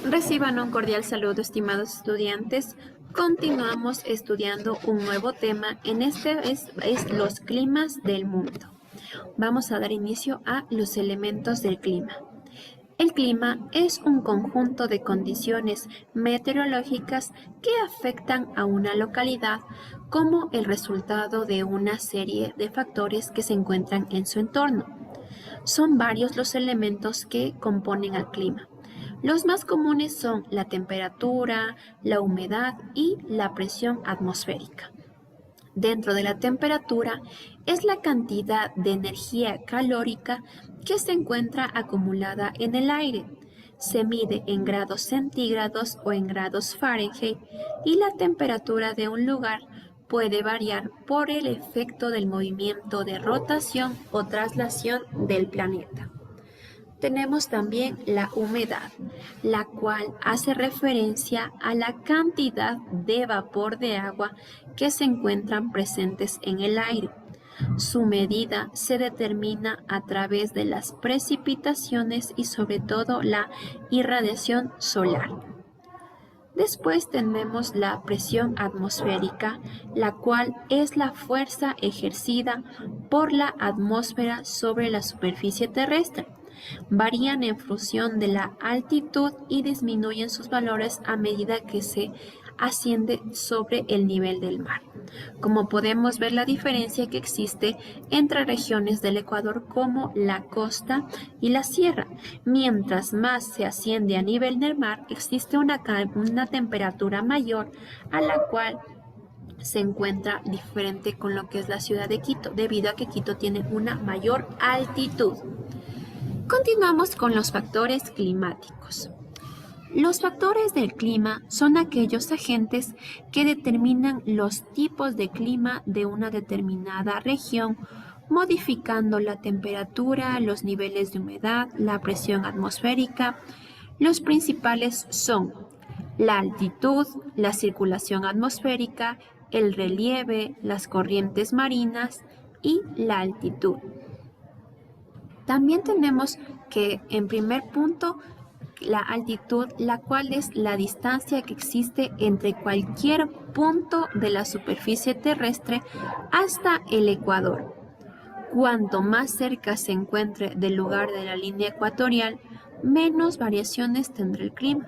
Reciban un cordial saludo, estimados estudiantes. Continuamos estudiando un nuevo tema. En este es los climas del mundo. Vamos a dar inicio a los elementos del clima. El clima es un conjunto de condiciones meteorológicas que afectan a una localidad como el resultado de una serie de factores que se encuentran en su entorno. Son varios los elementos que componen al clima. Los más comunes son la temperatura, la humedad y la presión atmosférica. Dentro de la temperatura es la cantidad de energía calórica que se encuentra acumulada en el aire. Se mide en grados centígrados o en grados Fahrenheit y la temperatura de un lugar puede variar por el efecto del movimiento de rotación o traslación del planeta. Tenemos también la humedad, la cual hace referencia a la cantidad de vapor de agua que se encuentran presentes en el aire. Su medida se determina a través de las precipitaciones y sobre todo la irradiación solar. Después tenemos la presión atmosférica, la cual es la fuerza ejercida por la atmósfera sobre la superficie terrestre. Varían en función de la altitud y disminuyen sus valores a medida que se asciende sobre el nivel del mar. Como podemos ver la diferencia que existe entre regiones del Ecuador como la costa y la sierra. Mientras más se asciende a nivel del mar, existe una temperatura mayor a la cual se encuentra diferente con lo que es la ciudad de Quito, debido a que Quito tiene una mayor altitud. Continuamos con los factores climáticos. Los factores del clima son aquellos agentes que determinan los tipos de clima de una determinada región, modificando la temperatura, los niveles de humedad, la presión atmosférica. Los principales son la altitud, la circulación atmosférica, el relieve, las corrientes marinas y la altitud. También tenemos que, en primer punto, la altitud, la cual es la distancia que existe entre cualquier punto de la superficie terrestre hasta el ecuador. Cuanto más cerca se encuentre del lugar de la línea ecuatorial, menos variaciones tendrá el clima.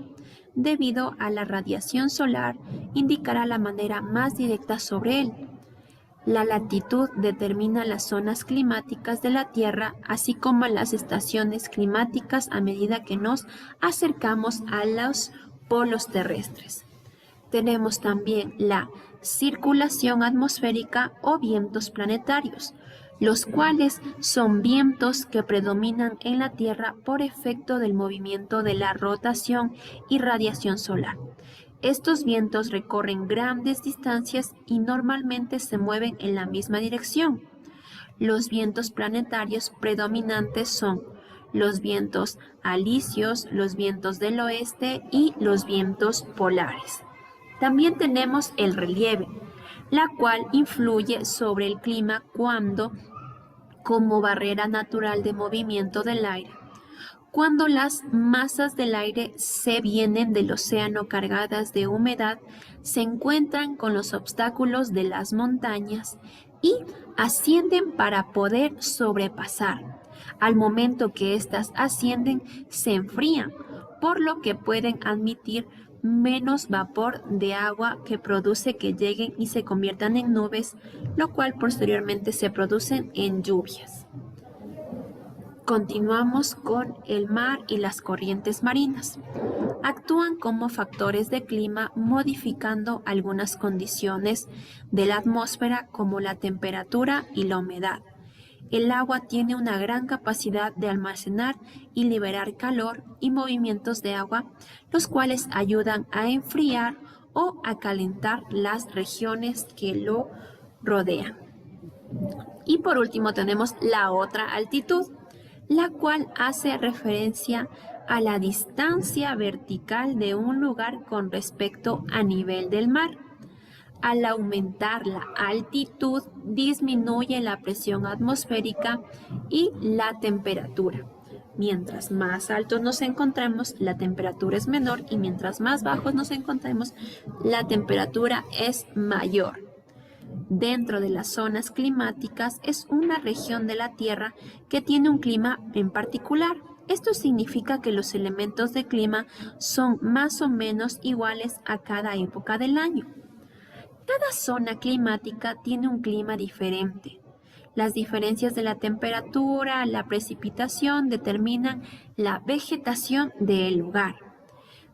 Debido a la radiación solar, indicará la manera más directa sobre él. La latitud determina las zonas climáticas de la Tierra, así como las estaciones climáticas a medida que nos acercamos a los polos terrestres. Tenemos también la circulación atmosférica o vientos planetarios, los cuales son vientos que predominan en la Tierra por efecto del movimiento de la rotación y radiación solar. Estos vientos recorren grandes distancias y normalmente se mueven en la misma dirección. Los vientos planetarios predominantes son los vientos alisios, los vientos del oeste y los vientos polares. También tenemos el relieve, la cual influye sobre el clima como barrera natural de movimiento del aire. Cuando las masas del aire se vienen del océano cargadas de humedad, se encuentran con los obstáculos de las montañas y ascienden para poder sobrepasar. Al momento que éstas ascienden, se enfrían, por lo que pueden admitir menos vapor de agua que produce que lleguen y se conviertan en nubes, lo cual posteriormente se producen en lluvias. Continuamos con el mar y las corrientes marinas. Actúan como factores de clima modificando algunas condiciones de la atmósfera como la temperatura y la humedad. El agua tiene una gran capacidad de almacenar y liberar calor y movimientos de agua, los cuales ayudan a enfriar o a calentar las regiones que lo rodean. Y por último tenemos la otra altitud, la cual hace referencia a la distancia vertical de un lugar con respecto a nivel del mar. Al aumentar la altitud, disminuye la presión atmosférica y la temperatura. Mientras más altos nos encontremos, la temperatura es menor y mientras más bajos nos encontremos, la temperatura es mayor. Dentro de las zonas climáticas es una región de la Tierra que tiene un clima en particular. Esto significa que los elementos de clima son más o menos iguales a cada época del año. Cada zona climática tiene un clima diferente. Las diferencias de la temperatura, la precipitación determinan la vegetación del lugar.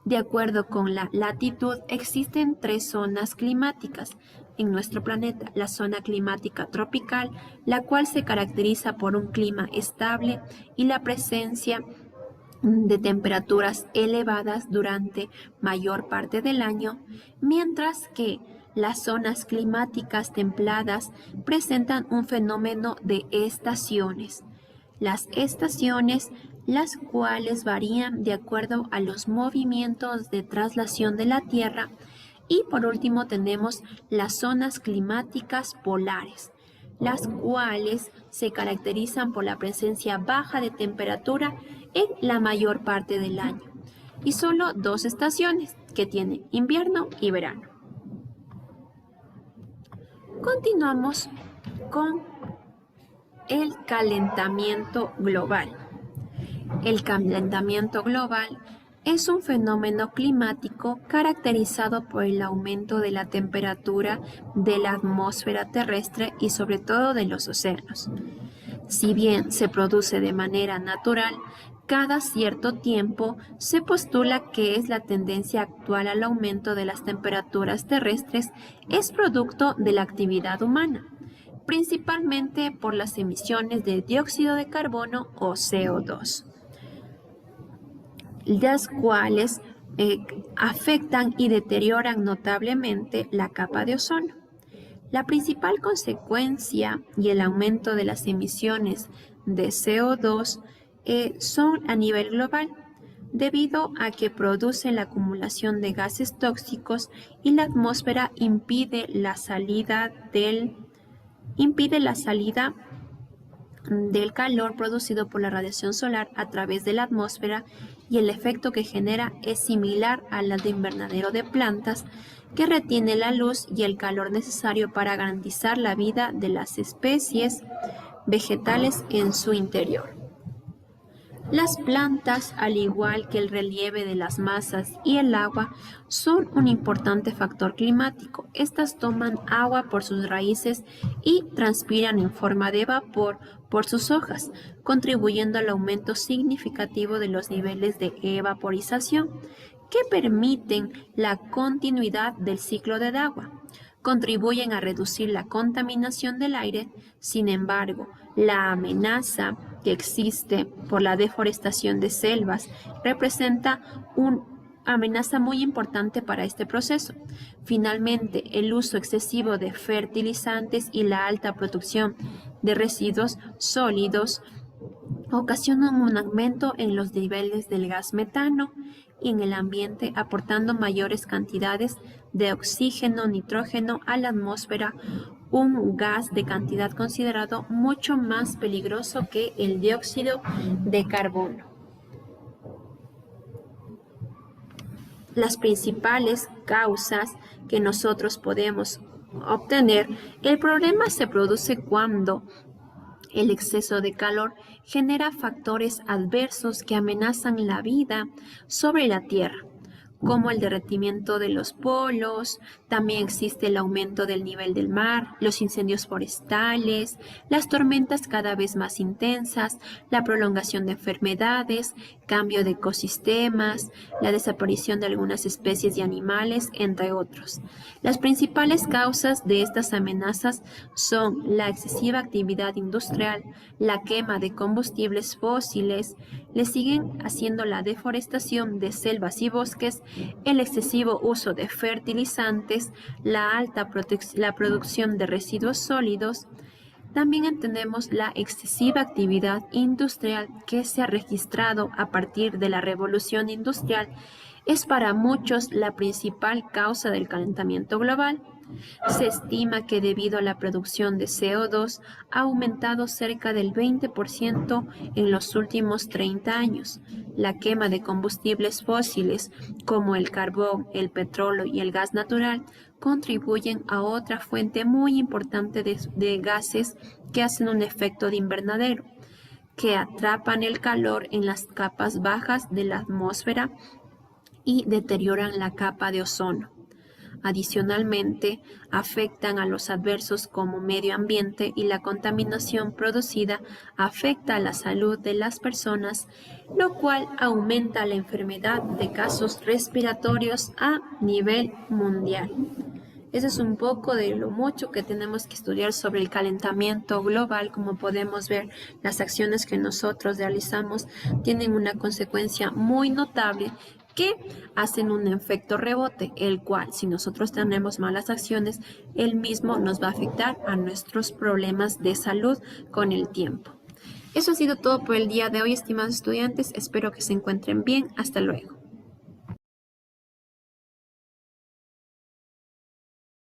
De acuerdo con la latitud, existen 3 zonas climáticas en nuestro planeta. La zona climática tropical, la cual se caracteriza por un clima estable y la presencia de temperaturas elevadas durante mayor parte del año, mientras que las zonas climáticas templadas presentan un fenómeno de estaciones. Las estaciones, las cuales varían de acuerdo a los movimientos de traslación de la Tierra. Y por último tenemos las zonas climáticas polares, las cuales se caracterizan por la presencia baja de temperatura en la mayor parte del año y solo 2 estaciones que tienen invierno y verano. Continuamos con el calentamiento global. El calentamiento global es un fenómeno climático caracterizado por el aumento de la temperatura de la atmósfera terrestre y sobre todo de los océanos. Si bien se produce de manera natural, cada cierto tiempo se postula que es la tendencia actual al aumento de las temperaturas terrestres es producto de la actividad humana, principalmente por las emisiones de dióxido de carbono o CO2, las cuales afectan y deterioran notablemente la capa de ozono. La principal consecuencia y el aumento de las emisiones de CO2 son a nivel global, debido a que producen la acumulación de gases tóxicos y la atmósfera impide la salida del calor producido por la radiación solar a través de la atmósfera, y el efecto que genera es similar al de invernadero de plantas, que retiene la luz y el calor necesario para garantizar la vida de las especies vegetales en su interior. Las plantas, al igual que el relieve de las masas y el agua, son un importante factor climático. Estas toman agua por sus raíces y transpiran en forma de vapor por sus hojas, contribuyendo al aumento significativo de los niveles de evaporización, que permiten la continuidad del ciclo del agua. Contribuyen a reducir la contaminación del aire. Sin embargo, la amenaza que existe por la deforestación de selvas representa una amenaza muy importante para este proceso. Finalmente, el uso excesivo de fertilizantes y la alta producción de residuos sólidos ocasionan un aumento en los niveles del gas metano en el ambiente, aportando mayores cantidades de oxígeno, nitrógeno a la atmósfera, un gas de cantidad considerado mucho más peligroso que el dióxido de carbono. Las principales causas que nosotros podemos obtener, el problema se produce cuando el exceso de calor genera factores adversos que amenazan la vida sobre la Tierra, como el derretimiento de los polos. También existe el aumento del nivel del mar, los incendios forestales, las tormentas cada vez más intensas, la prolongación de enfermedades, cambio de ecosistemas, la desaparición de algunas especies de animales, entre otros. Las principales causas de estas amenazas son la excesiva actividad industrial, la quema de combustibles fósiles, le siguen haciendo la deforestación de selvas y bosques, el excesivo uso de fertilizantes, la producción de residuos sólidos. También entendemos la excesiva actividad industrial que se ha registrado a partir de la revolución industrial. Es para muchos la principal causa del calentamiento global. Se estima que debido a la producción de CO2 ha aumentado cerca del 20% en los últimos 30 años. La quema de combustibles fósiles como el carbón, el petróleo y el gas natural contribuyen a otra fuente muy importante de gases que hacen un efecto de invernadero, que atrapan el calor en las capas bajas de la atmósfera y deterioran la capa de ozono. Adicionalmente, afectan a los adversos como medio ambiente y la contaminación producida afecta a la salud de las personas, lo cual aumenta la enfermedad de casos respiratorios a nivel mundial. Eso es un poco de lo mucho que tenemos que estudiar sobre el calentamiento global. Como podemos ver, las acciones que nosotros realizamos tienen una consecuencia muy notable que hacen un efecto rebote, el cual, si nosotros tenemos malas acciones, el mismo nos va a afectar a nuestros problemas de salud con el tiempo. Eso ha sido todo por el día de hoy, estimados estudiantes. Espero que se encuentren bien. Hasta luego.